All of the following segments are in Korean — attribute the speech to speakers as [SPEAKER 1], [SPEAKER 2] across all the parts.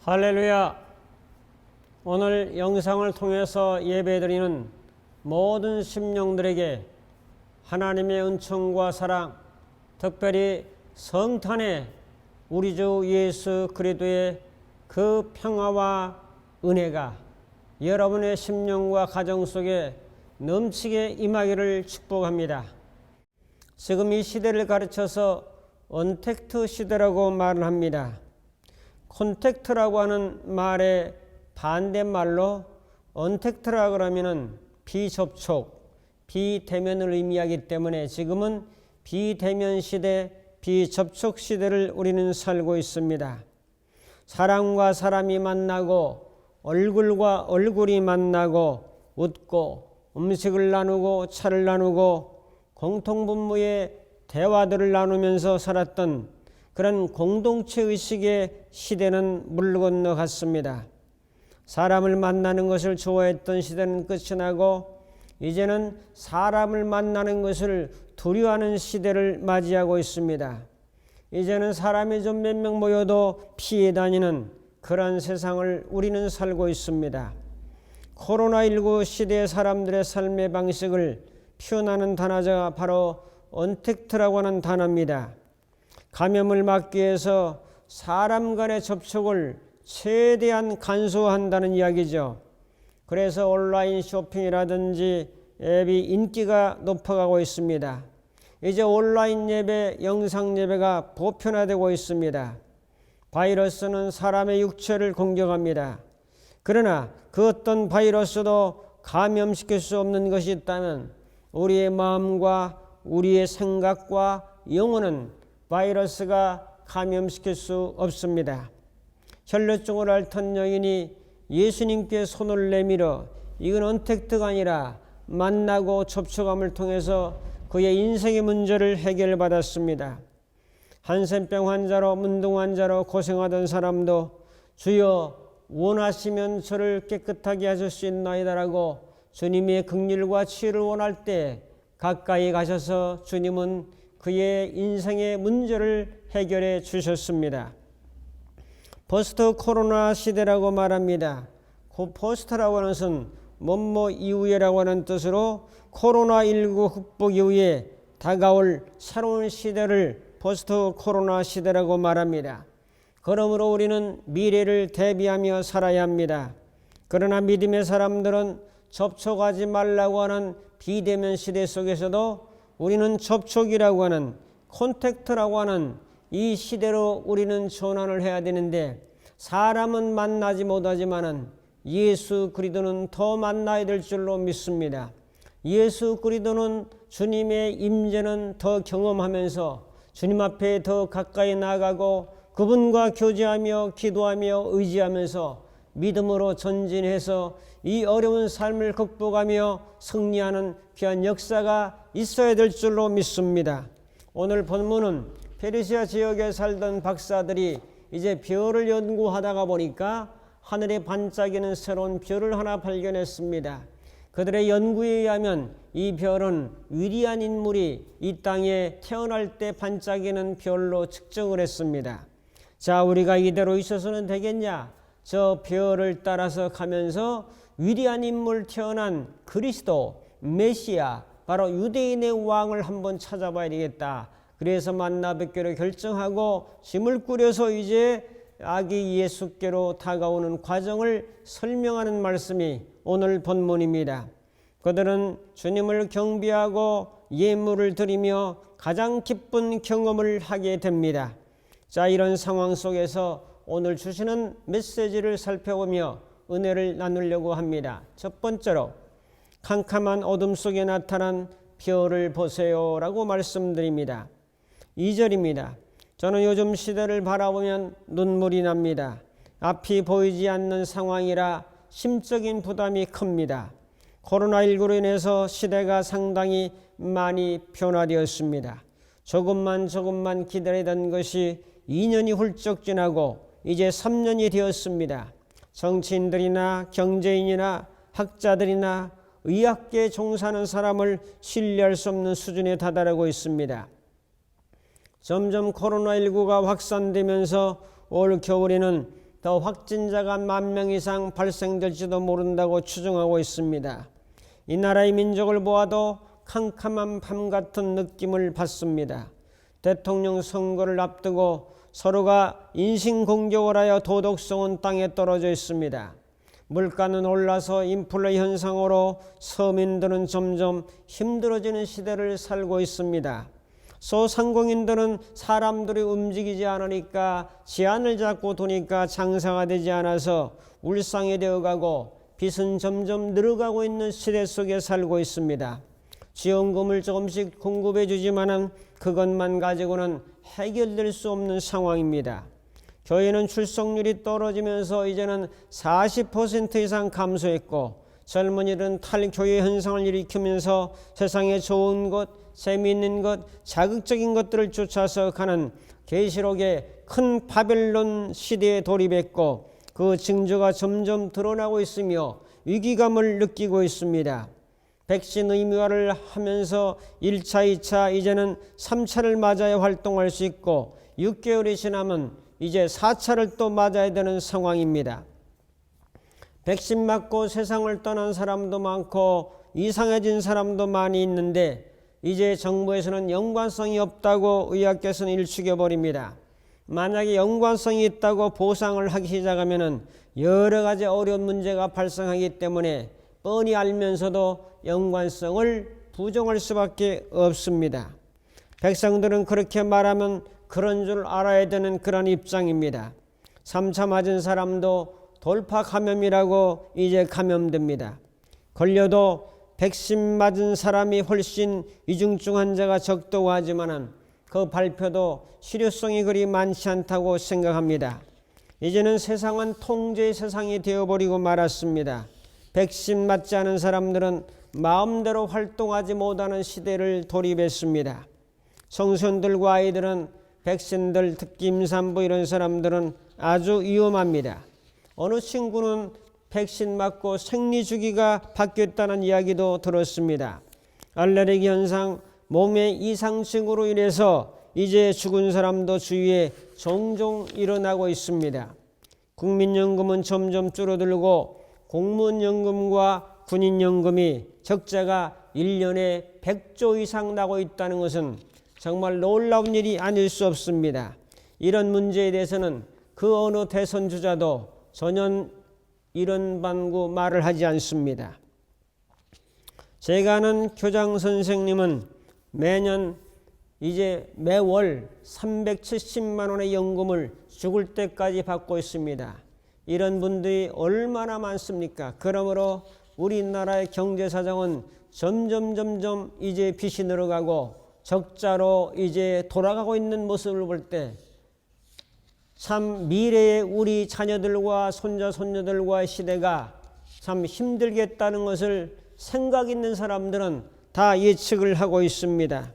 [SPEAKER 1] 할렐루야! 오늘 영상을 통해서 예배드리는 모든 심령들에게 하나님의 은총과 사랑, 특별히 성탄의 우리 주 예수 그리스도의 그 평화와 은혜가 여러분의 심령과 가정 속에 넘치게 임하기를 축복합니다. 지금 이 시대를 가르쳐서 언택트 시대라고 말을 합니다. 콘택트라고 하는 말의 반대말로 언택트라 그러면은 비접촉, 비대면을 의미하기 때문에 지금은 비대면 시대, 비접촉 시대를 우리는 살고 있습니다. 사람과 사람이 만나고 얼굴과 얼굴이 만나고 웃고 음식을 나누고 차를 나누고 공통분모의 대화들을 나누면서 살았던 그런 공동체 의식의 시대는 물 건너갔습니다. 사람을 만나는 것을 좋아했던 시대는 끝이 나고 이제는 사람을 만나는 것을 두려워하는 시대를 맞이하고 있습니다. 이제는 사람이 좀 몇 명 모여도 피해 다니는 그런 세상을 우리는 살고 있습니다. 코로나19 시대의 사람들의 삶의 방식을 표현하는 단어가 바로 언택트라고 하는 단어입니다. 감염을 막기 위해서 사람 간의 접촉을 최대한 간소화한다는 이야기죠. 그래서 온라인 쇼핑이라든지 앱이 인기가 높아가고 있습니다. 이제 온라인 예배, 영상 예배가 보편화되고 있습니다. 바이러스는 사람의 육체를 공격합니다. 그러나 그 어떤 바이러스도 감염시킬 수 없는 것이 있다면 우리의 마음과 우리의 생각과 영혼은 바이러스가 감염시킬 수 없습니다. 혈루증을 앓던 여인이 예수님께 손을 내밀어 이건 언택트가 아니라 만나고 접촉함을 통해서 그의 인생의 문제를 해결받았습니다. 한센병 환자로 문둥 환자로 고생하던 사람도 주여 원하시면 저를 깨끗하게 하실 수 있나이다라고 주님의 긍휼과 치유를 원할 때 가까이 가셔서 주님은 그의 인생의 문제를 해결해 주셨습니다. 포스트 코로나 시대라고 말합니다. 그 포스트라고 하는 것은 뭐뭐 이후에라고 하는 뜻으로 코로나19 극복 이후에 다가올 새로운 시대를 포스트 코로나 시대라고 말합니다. 그러므로 우리는 미래를 대비하며 살아야 합니다. 그러나 믿음의 사람들은 접촉하지 말라고 하는 비대면 시대 속에서도 우리는 접촉이라고 하는 콘택트라고 하는 이 시대로 우리는 전환을 해야 되는데 사람은 만나지 못하지만은 예수 그리스도는 더 만나야 될 줄로 믿습니다. 예수 그리스도는 주님의 임재는 더 경험하면서 주님 앞에 더 가까이 나아가고 그분과 교제하며 기도하며 의지하면서 믿음으로 전진해서 이 어려운 삶을 극복하며 승리하는 귀한 역사가 있어야 될 줄로 믿습니다. 오늘 본문은 페르시아 지역에 살던 박사들이 이제 별을 연구하다가 보니까 하늘에 반짝이는 새로운 별을 하나 발견했습니다. 그들의 연구에 의하면 이 별은 위대한 인물이 이 땅에 태어날 때 반짝이는 별로 측정을 했습니다. 자, 우리가 이대로 있어서는 되겠냐? 저 별을 따라서 가면서 위대한 인물 태어난 그리스도 메시아 바로 유대인의 왕을 한번 찾아봐야 되겠다. 그래서 만나 뵙기로 결정하고 짐을 꾸려서 이제 아기 예수께로 다가오는 과정을 설명하는 말씀이 오늘 본문입니다. 그들은 주님을 경배하고 예물을 드리며 가장 기쁜 경험을 하게 됩니다. 자, 이런 상황 속에서 오늘 주시는 메시지를 살펴보며 은혜를 나누려고 합니다. 첫 번째로 캄캄한 어둠 속에 나타난 별을 보세요 라고 말씀드립니다. 2절입니다. 저는 요즘 시대를 바라보면 눈물이 납니다. 앞이 보이지 않는 상황이라 심적인 부담이 큽니다. 코로나19로 인해서 시대가 상당히 많이 변화되었습니다. 조금만 기다리던 것이 2년이 훌쩍 지나고 이제 3년이 되었습니다. 정치인들이나 경제인이나 학자들이나 의학계에 종사하는 사람을 신뢰할 수 없는 수준에 다다르고 있습니다. 점점 코로나19가 확산되면서 올 겨울에는 더 확진자가 10,000명 이상 발생될지도 모른다고 추정하고 있습니다. 이 나라의 민족을 보아도 캄캄한 밤 같은 느낌을 받습니다. 대통령 선거를 앞두고 서로가 인신공격을 하여 도덕성은 땅에 떨어져 있습니다. 물가는 올라서 인플레 현상으로 서민들은 점점 힘들어지는 시대를 살고 있습니다. 소상공인들은 사람들이 움직이지 않으니까 제한을 잡고 두니까 장사가 되지 않아서 울상이 되어가고 빚은 점점 늘어가고 있는 시대 속에 살고 있습니다. 지원금을 조금씩 공급해 주지만은 그것만 가지고는 해결될 수 없는 상황입니다. 교회는 출석률이 떨어지면서 이제는 40% 이상 감소했고 젊은이들은 탈교회 현상을 일으키면서 세상에 좋은 것, 재미있는 것, 자극적인 것들을 쫓아서 가는 계시록의 큰 바벨론 시대에 돌입했고 그 징조가 점점 드러나고 있으며 위기감을 느끼고 있습니다. 백신 의무화를 하면서 1차, 2차, 이제는 3차를 맞아야 활동할 수 있고 6개월이 지나면 이제 4차를 또 맞아야 되는 상황입니다. 백신 맞고 세상을 떠난 사람도 많고 이상해진 사람도 많이 있는데 이제 정부에서는 연관성이 없다고 의학계에서는 일축해버립니다. 만약에 연관성이 있다고 보상을 하기 시작하면 여러 가지 어려운 문제가 발생하기 때문에 뻔히 알면서도 연관성을 부정할 수밖에 없습니다. 백성들은 그렇게 말하면 그런 줄 알아야 되는 그런 입장입니다. 3차 맞은 사람도 돌파 감염이라고 이제 감염됩니다. 걸려도 백신 맞은 사람이 훨씬 위중증 환자가 적다고 하지만 그 발표도 실효성이 그리 많지 않다고 생각합니다. 이제는 세상은 통제의 세상이 되어버리고 말았습니다. 백신 맞지 않은 사람들은 마음대로 활동하지 못하는 시대를 돌입했습니다. 청소년들과 아이들은 백신들, 특히 임산부 이런 사람들은 아주 위험합니다. 어느 친구는 백신 맞고 생리 주기가 바뀌었다는 이야기도 들었습니다. 알레르기 현상, 몸의 이상증으로 인해서 이제 죽은 사람도 주위에 종종 일어나고 있습니다. 국민연금은 점점 줄어들고 공무원연금과 군인연금이 적자가 1년에 100조 이상 나고 있다는 것은 정말 놀라운 일이 아닐 수 없습니다. 이런 문제에 대해서는 그 어느 대선 주자도 전혀 이런 방구 말을 하지 않습니다. 제가 아는 교장 선생님은 매년 이제 매월 370만 원의 연금을 죽을 때까지 받고 있습니다. 이런 분들이 얼마나 많습니까? 그러므로 우리나라의 경제 사정은 점점 이제 빚이 늘어가고 적자로 이제 돌아가고 있는 모습을 볼 때 참 미래의 우리 자녀들과 손자 손녀들과의 시대가 참 힘들겠다는 것을 생각 있는 사람들은 다 예측을 하고 있습니다.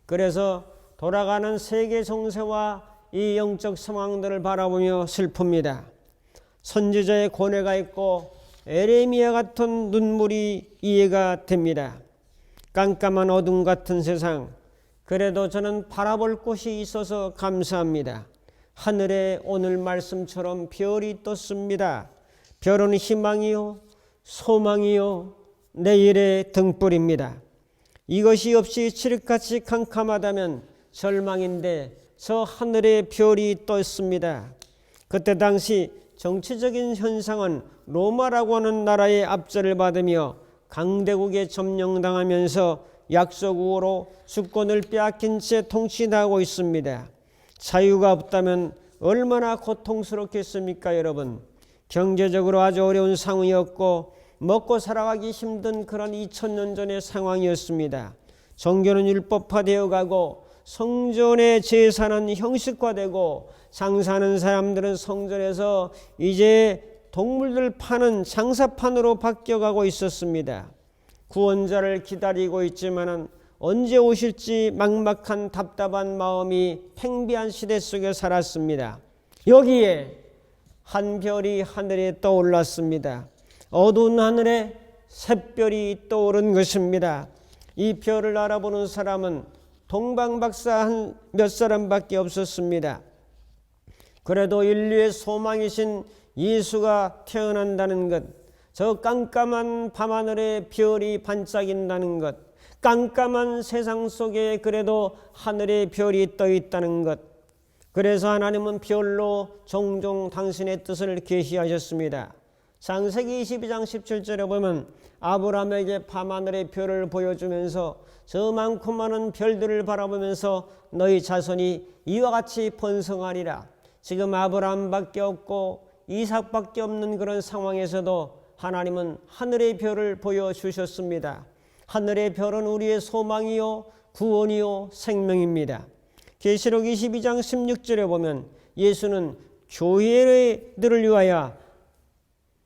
[SPEAKER 1] 그래서 돌아가는 세계 정세와 이 영적 상황들을 바라보며 슬픕니다. 선지자의 고뇌가 있고 에레미야 같은 눈물이 이해가 됩니다. 깜깜한 어둠 같은 세상, 그래도 저는 바라볼 곳이 있어서 감사합니다. 하늘에 오늘 말씀처럼 별이 떴습니다. 별은 희망이요 소망이요 내일의 등불입니다. 이것이 없이 칠흑같이 캄캄하다면 절망인데 저 하늘에 별이 떴습니다. 그때 당시 정치적인 현상은 로마라고 하는 나라의 압제를 받으며 강대국에 점령당하면서 약소국으로 주권을 빼앗긴 채 통치하고 있습니다. 자유가 없다면 얼마나 고통스럽겠습니까, 여러분? 경제적으로 아주 어려운 상황이었고 먹고 살아가기 힘든 그런 2000년 전의 상황이었습니다. 종교는 율법화되어 가고 성전의 제사는 형식화되고 장사하는 사람들은 성전에서 이제 동물들 파는 장사판으로 바뀌어가고 있었습니다. 구원자를 기다리고 있지만은 언제 오실지 막막한 답답한 마음이 팽배한 시대 속에 살았습니다. 여기에 한 별이 하늘에 떠올랐습니다. 어두운 하늘에 샛별이 떠오른 것입니다. 이 별을 알아보는 사람은 동방박사 한 몇 사람밖에 없었습니다. 그래도 인류의 소망이신 예수가 태어난다는 것, 저 깜깜한 밤하늘에 별이 반짝인다는 것, 깜깜한 세상 속에 그래도 하늘에 별이 떠 있다는 것, 그래서 하나님은 별로 종종 당신의 뜻을 계시하셨습니다. 창세기 22장 17절에 보면 아브라함에게 밤하늘의 별을 보여주면서 저 많고 많은 별들을 바라보면서 너희 자손이 이와 같이 번성하리라. 지금 아브라함밖에 없고 이삭밖에 없는 그런 상황에서도 하나님은 하늘의 별을 보여주셨습니다. 하늘의 별은 우리의 소망이요 구원이요 생명입니다. 계시록 22장 16절에 보면 예수는 교회들을 위하여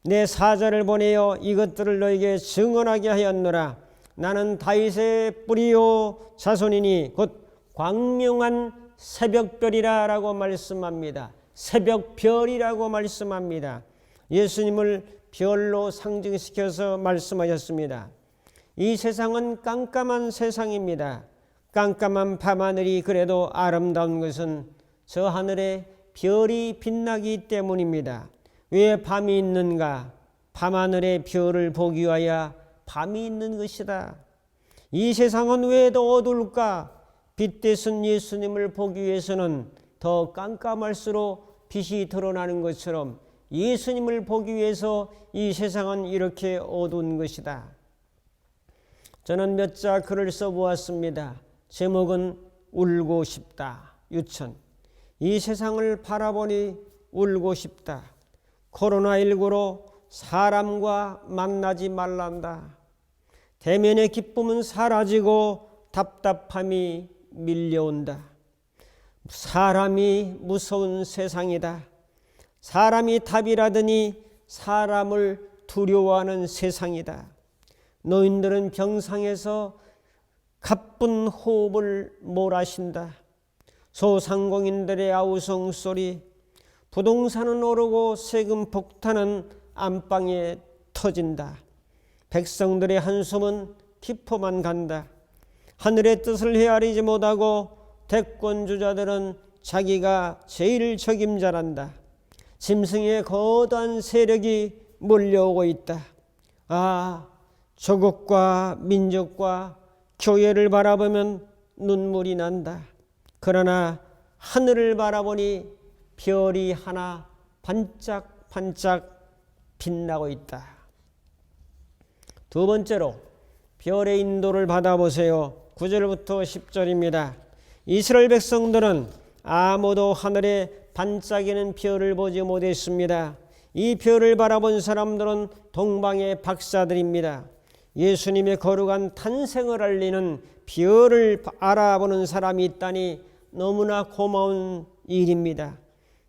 [SPEAKER 1] 내 사자를 보내어 이것들을 너에게 증언하게 하였노라. 나는 다윗의 뿌리요 자손이니 곧 광명한 새벽별이라 라고 말씀합니다. 새벽별이라고 말씀합니다. 예수님을 별로 상징시켜서 말씀하셨습니다. 이 세상은 깜깜한 세상입니다. 깜깜한 밤하늘이 그래도 아름다운 것은 저 하늘에 별이 빛나기 때문입니다. 왜 밤이 있는가? 밤하늘의 별을 보기 위하여 밤이 있는 것이다. 이 세상은 왜 더 어두울까? 빛 대신 예수님을 보기 위해서는 더 깜깜할수록 빛이 드러나는 것처럼 예수님을 보기 위해서 이 세상은 이렇게 어두운 것이다. 저는 몇 자 글을 써보았습니다. 제목은 울고 싶다. 유천. 이 세상을 바라보니 울고 싶다. 코로나19로 사람과 만나지 말란다. 대면의 기쁨은 사라지고 답답함이 밀려온다. 사람이 무서운 세상이다. 사람이 답이라더니 사람을 두려워하는 세상이다. 노인들은 병상에서 가쁜 호흡을 몰아쉰다. 소상공인들의 아우성 소리, 부동산은 오르고 세금 폭탄은 안방에 터진다. 백성들의 한숨은 기포만 간다. 하늘의 뜻을 헤아리지 못하고 대권주자들은 자기가 제일 적임자란다. 짐승의 거대한 세력이 몰려오고 있다. 아, 조국과 민족과 교회를 바라보면 눈물이 난다. 그러나 하늘을 바라보니 별이 하나 반짝반짝 빛나고 있다. 두 번째로 별의 인도를 받아보세요. 9절부터 10절입니다. 이스라엘 백성들은 아무도 하늘에 반짝이는 별을 보지 못했습니다. 이 별을 바라본 사람들은 동방의 박사들입니다. 예수님의 거룩한 탄생을 알리는 별을 알아보는 사람이 있다니 너무나 고마운 일입니다.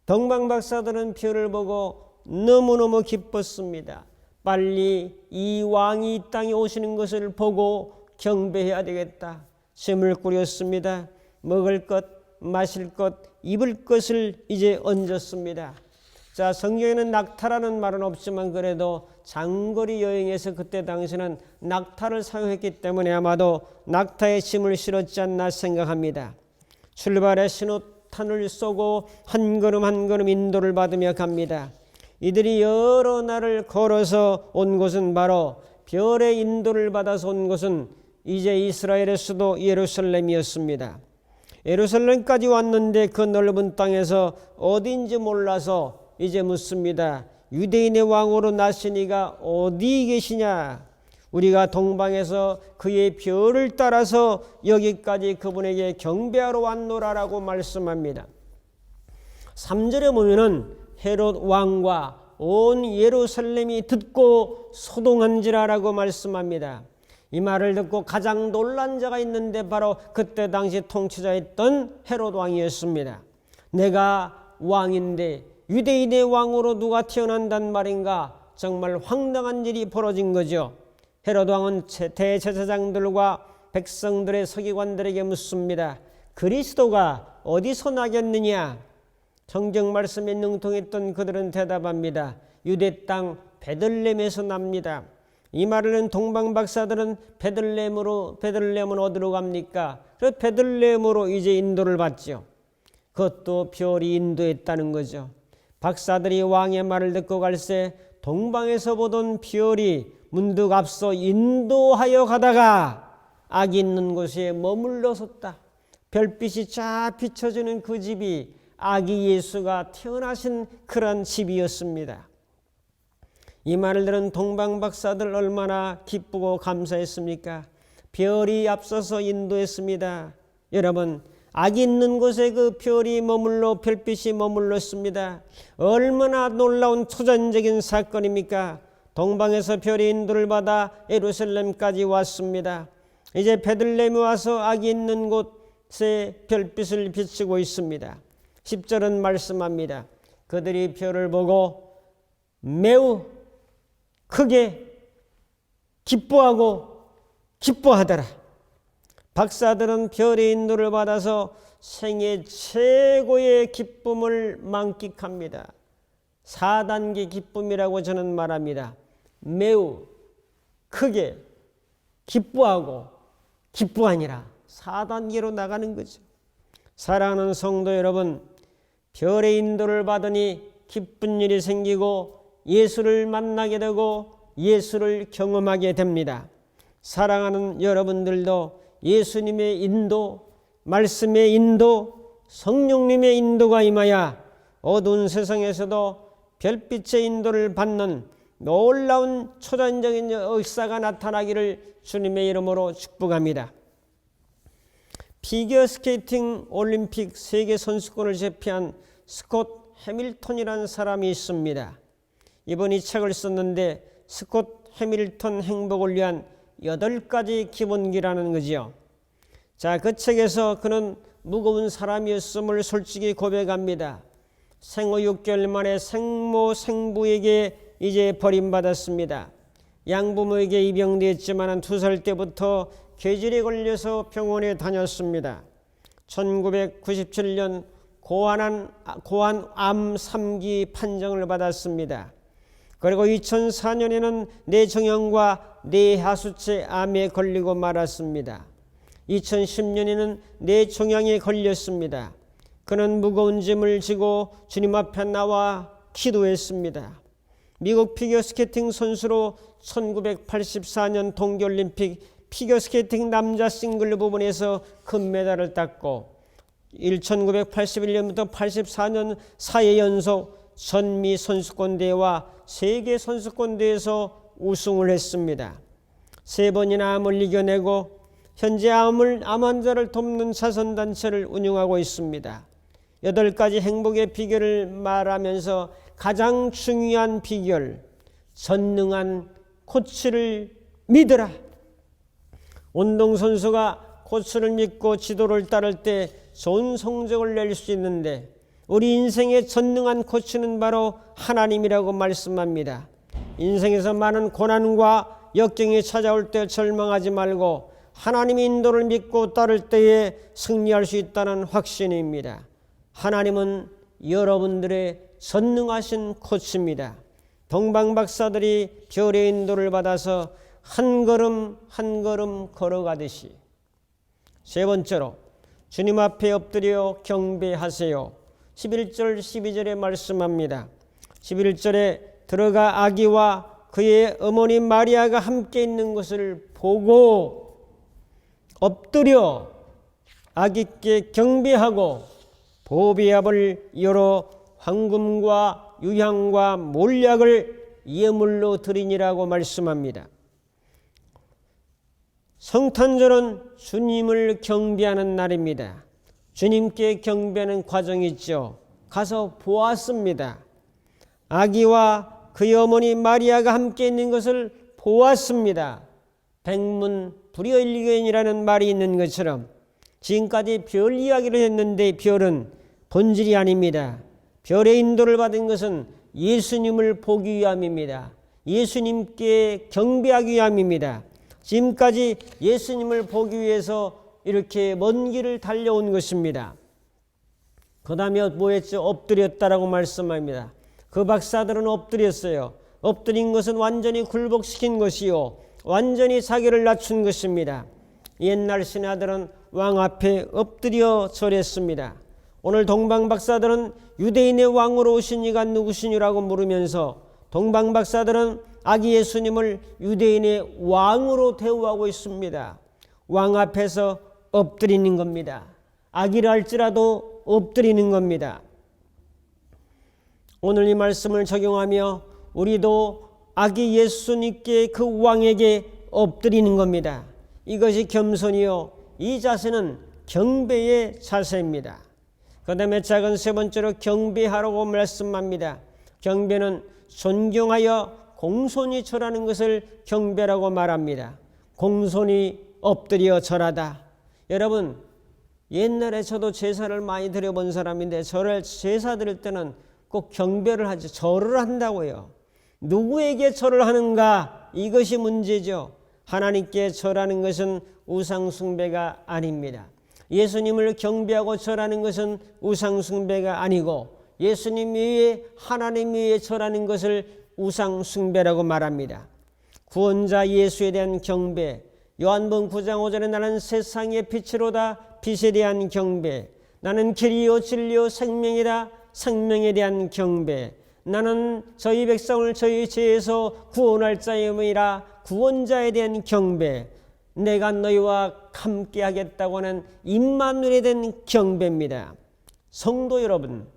[SPEAKER 1] 동방 박사들은 별을 보고 너무너무 기뻤습니다. 빨리 이 왕이 이 땅에 오시는 것을 보고 경배해야 되겠다. 짐을 꾸렸습니다. 먹을 것, 마실 것, 입을 것을 이제 얹었습니다. 자, 성경에는 낙타라는 말은 없지만 그래도 장거리 여행에서 그때 당시는 낙타를 사용했기 때문에 아마도 낙타의 짐을 실었지 않나 생각합니다. 출발의 신호탄을 쏘고 한 걸음 한 걸음 인도를 받으며 갑니다. 이들이 여러 날을 걸어서 온 곳은 바로 별의 인도를 받아서 온 곳은 이제 이스라엘의 수도 예루살렘이었습니다. 예루살렘까지 왔는데 그 넓은 땅에서 어딘지 몰라서 이제 묻습니다. 유대인의 왕으로 나신 이가 어디 계시냐? 우리가 동방에서 그의 별을 따라서 여기까지 그분에게 경배하러 왔노라라고 말씀합니다. 3절에 보면은 헤롯 왕과 온 예루살렘이 듣고 소동한지라라고 말씀합니다. 이 말을 듣고 가장 놀란 자가 있는데 바로 그때 당시 통치자였던 헤롯 왕이었습니다. 내가 왕인데 유대인의 왕으로 누가 태어난단 말인가? 정말 황당한 일이 벌어진 거죠. 헤롯 왕은 대제사장들과 백성들의 서기관들에게 묻습니다. 그리스도가 어디서 나겠느냐? 성경 말씀에 능통했던 그들은 대답합니다. 유대 땅 베들레헴에서 납니다. 이 말을 동방 박사들은 베들레헴은 어디로 갑니까? 그래서 베들레헴으로 이제 인도를 받죠. 그것도 별이 인도했다는 거죠. 박사들이 왕의 말을 듣고 갈새 동방에서 보던 별이 문득 앞서 인도하여 가다가 악이 있는 곳에 머물러 섰다. 별빛이 쫙 비춰지는 그 집이 아기 예수가 태어나신 그런 집이었습니다. 이 말을 들은 동방 박사들 얼마나 기쁘고 감사했습니까? 별이 앞서서 인도했습니다. 여러분, 악이 있는 곳에 그 별이 머물러 별빛이 머물렀습니다. 얼마나 놀라운 초전적인 사건입니까? 동방에서 별이 인도를 받아 예루살렘까지 왔습니다. 이제 베들레헴에 와서 악이 있는 곳에 별빛을 비추고 있습니다. 10절은 말씀합니다. 그들이 별을 보고 매우 크게 기뻐하더라. 박사들은 별의 인도를 받아서 생애 최고의 기쁨을 만끽합니다. 4단계 기쁨이라고 저는 말합니다. 매우 크게 기뻐하니라. 4단계로 나가는 거죠. 사랑하는 성도 여러분, 별의 인도를 받으니 기쁜 일이 생기고 예수를 만나게 되고 예수를 경험하게 됩니다. 사랑하는 여러분들도 예수님의 인도, 말씀의 인도, 성령님의 인도가 임하여 어두운 세상에서도 별빛의 인도를 받는 놀라운 초전적인 역사가 나타나기를 주님의 이름으로 축복합니다. 피겨스케이팅 올림픽 세계 선수권을 제패한 스콧 해밀턴이라는 사람이 있습니다. 이번이 책을 썼는데 스콧 해밀턴 행복을 위한 8가지 기본기라는 거지요. 자, 그 책에서 그는 무거운 사람이었음을 솔직히 고백합니다. 생후 6개월 만에 생모 생부에게 이제 버림받았습니다. 양부모에게 입양되었지만 2살 때부터 궤질에 걸려서 병원에 다녔습니다. 1997년 고환암 3기 판정을 받았습니다. 그리고 2004년에는 뇌종양과 뇌하수체 암에 걸리고 말았습니다. 2010년에는 뇌종양에 걸렸습니다. 그는 무거운 짐을 지고 주님 앞에 나와 기도했습니다. 미국 피겨스케이팅 선수로 1984년 동계올림픽 피겨스케이팅 남자 싱글 부분에서 금메달을 땄고 1981년부터 84년 4회 연속 전미 선수권대회와 세계 선수권대회에서 우승을 했습니다. 3번이나 암을 이겨내고 현재 암 환자를 돕는 자선단체를 운영하고 있습니다. 8가지 행복의 비결을 말하면서 가장 중요한 비결, 전능한 코치를 믿으라. 운동선수가 코치를 믿고 지도를 따를 때 좋은 성적을 낼 수 있는데 우리 인생의 전능한 코치는 바로 하나님이라고 말씀합니다. 인생에서 많은 고난과 역경이 찾아올 때 절망하지 말고 하나님의 인도를 믿고 따를 때에 승리할 수 있다는 확신입니다. 하나님은 여러분들의 전능하신 코치입니다. 동방 박사들이 별의 인도를 받아서 한 걸음 한 걸음 걸어가듯이. 세 번째로 주님 앞에 엎드려 경배하세요. 11절 12절에 말씀합니다. 11절에 들어가 아기와 그의 어머니 마리아가 함께 있는 것을 보고 엎드려 아기께 경배하고 보배압을 열어 황금과 유향과 몰약을 예물로 드리니라고 말씀합니다. 성탄절은 주님을 경배하는 날입니다. 주님께 경배하는 과정이 있죠. 가서 보았습니다. 아기와 그의 어머니 마리아가 함께 있는 것을 보았습니다. 백문 불여일견이라는 말이 있는 것처럼 지금까지 별 이야기를 했는데 별은 본질이 아닙니다. 별의 인도를 받은 것은 예수님을 보기 위함입니다. 예수님께 경배하기 위함입니다. 지금까지 예수님을 보기 위해서 이렇게 먼 길을 달려온 것입니다. 그 다음에 뭐 했죠? 엎드렸다라고 말씀합니다. 그 박사들은 엎드렸어요. 엎드린 것은 완전히 굴복시킨 것이요 완전히 자기를 낮춘 것입니다. 옛날 신하들은 왕 앞에 엎드려 절했습니다. 오늘 동방박사들은 유대인의 왕으로 오신 이가 누구시냐고 물으면서 동방박사들은 아기 예수님을 유대인의 왕으로 대우하고 있습니다. 왕 앞에서 엎드리는 겁니다. 아기라 할지라도 엎드리는 겁니다. 오늘 이 말씀을 적용하며 우리도 아기 예수님께 그 왕에게 엎드리는 겁니다. 이것이 겸손이요, 이 자세는 경배의 자세입니다. 그 다음에 작은 세 번째로 경배하라고 말씀합니다. 경배는 존경하여 공손히 절하는 것을 경배라고 말합니다. 공손히 엎드려 절하다. 여러분, 옛날에 저도 제사를 많이 드려본 사람인데 제사 드릴 때는 꼭 경배를 하죠. 절을 한다고요. 누구에게 절을 하는가? 이것이 문제죠. 하나님께 절하는 것은 우상 숭배가 아닙니다. 예수님을 경배하고 절하는 것은 우상 숭배가 아니고 예수님 위에 하나님 위에 절하는 것을 우상 숭배라고 말합니다. 구원자 예수에 대한 경배, 요한복음 9장 5절에 나는 세상의 빛이로다, 빛에 대한 경배, 나는 길이요 진리요 생명이다, 생명에 대한 경배, 나는 저희 백성을 저희 죄에서 구원할 자임이라, 구원자에 대한 경배, 내가 너희와 함께 하겠다고 하는 임마누엘에 대한 경배입니다. 성도 여러분,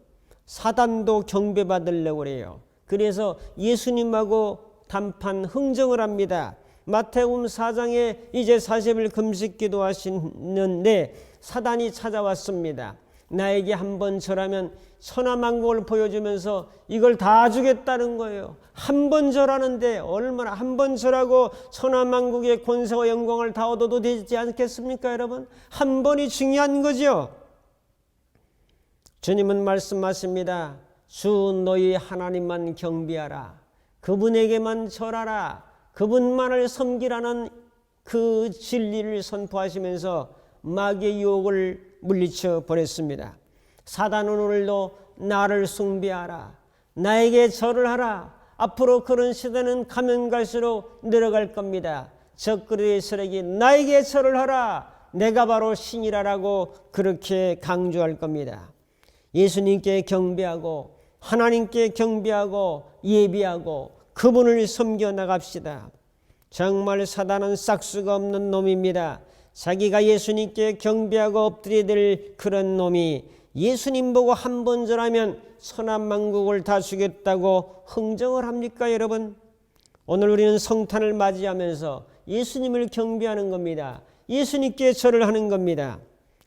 [SPEAKER 1] 사단도 경배받으려고 그래요. 그래서 예수님하고 단판 흥정을 합니다. 마태복음 4장에 이제 40일 금식 기도하시는데 사단이 찾아왔습니다. 나에게 한 번 절하면 천하만국을 보여주면서 이걸 다 주겠다는 거예요. 한 번 절하는데 얼마나, 한 번 절하고 천하만국의 권세와 영광을 다 얻어도 되지 않겠습니까, 여러분? 한 번이 중요한 거죠. 주님은 말씀하십니다. 주 너희 하나님만 경배하라. 그분에게만 절하라. 그분만을 섬기라는 그 진리를 선포하시면서 마귀의 유혹을 물리쳐 버렸습니다. 사단은 오늘도 나를 숭배하라, 나에게 절을 하라. 앞으로 그런 시대는 가면 갈수록 늘어갈 겁니다. 적그리스도의 세력이 나에게 절을 하라, 내가 바로 신이라라고 그렇게 강조할 겁니다. 예수님께 경배하고 하나님께 경배하고 예비하고 그분을 섬겨 나갑시다. 정말 사단은 싹수가 없는 놈입니다. 자기가 예수님께 경배하고 엎드려야 될 그런 놈이 예수님 보고 한 번 절하면 천하만국을 다 주겠다고 흥정을 합니까, 여러분? 오늘 우리는 성탄을 맞이하면서 예수님을 경배하는 겁니다. 예수님께 절을 하는 겁니다.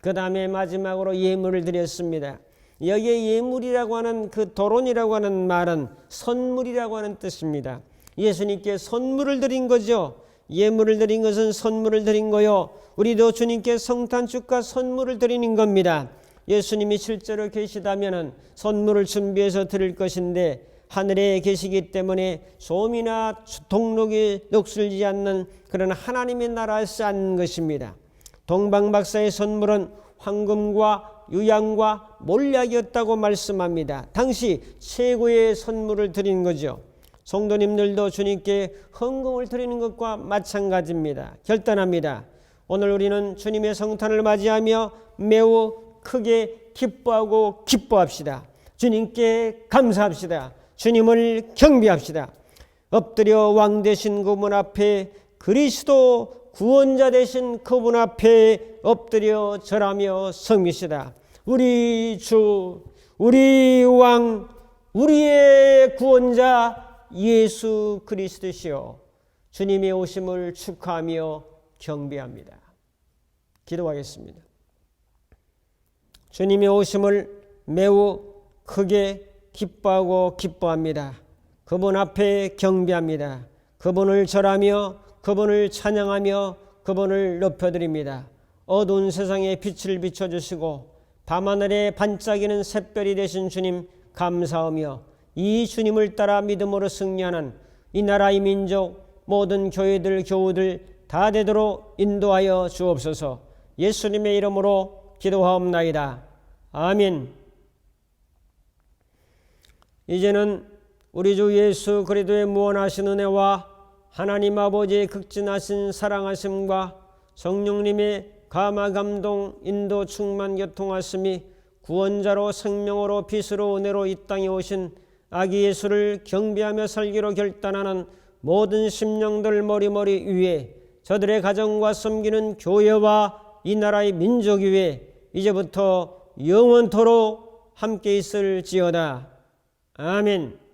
[SPEAKER 1] 그 다음에 마지막으로 예물을 드렸습니다. 여기에 예물이라고 하는 그 도론이라고 하는 말은 선물이라고 하는 뜻입니다. 예수님께 선물을 드린 거죠. 예물을 드린 것은 선물을 드린 거요. 우리도 주님께 성탄축과 선물을 드리는 겁니다. 예수님이 실제로 계시다면 선물을 준비해서 드릴 것인데 하늘에 계시기 때문에 소음이나 동록이 녹슬지 않는 그런 하나님의 나라에서 안 것입니다. 동방박사의 선물은 황금과 유향과 몰약이었다고 말씀합니다. 당시 최고의 선물을 드린 거죠. 성도님들도 주님께 헌금을 드리는 것과 마찬가지입니다. 결단합니다. 오늘 우리는 주님의 성탄을 맞이하며 매우 크게 기뻐하고 기뻐합시다. 주님께 감사합시다. 주님을 경배합시다. 엎드려 왕 되신 그분 앞에, 그리스도 구원자 되신 그분 앞에 엎드려 절하며 섬깁시다. 우리 주, 우리 왕, 우리의 구원자 예수 그리스도시요, 주님의 오심을 축하하며 경배합니다. 기도하겠습니다. 주님의 오심을 매우 크게 기뻐하고 기뻐합니다. 그분 앞에 경배합니다. 그분을 절하며 그분을 찬양하며 그분을 높여드립니다. 어두운 세상에 빛을 비춰주시고 밤하늘에 반짝이는 샛별이 되신 주님 감사하며 이 주님을 따라 믿음으로 승리하는 이 나라 이 민족 모든 교회들 교우들 다 되도록 인도하여 주옵소서. 예수님의 이름으로 기도하옵나이다. 아멘. 이제는 우리 주 예수 그리스도의 무한하신 은혜와 하나님 아버지의 극진하신 사랑하심과 성령님의 감화 감동 인도 충만 교통하심이 구원자로 생명으로 빛으로 은혜로 이 땅에 오신 아기 예수를 경배하며 살기로 결단하는 모든 심령들 머리머리 위에 저들의 가정과 섬기는 교회와 이 나라의 민족 위에 이제부터 영원토록 함께 있을지어다. 아멘.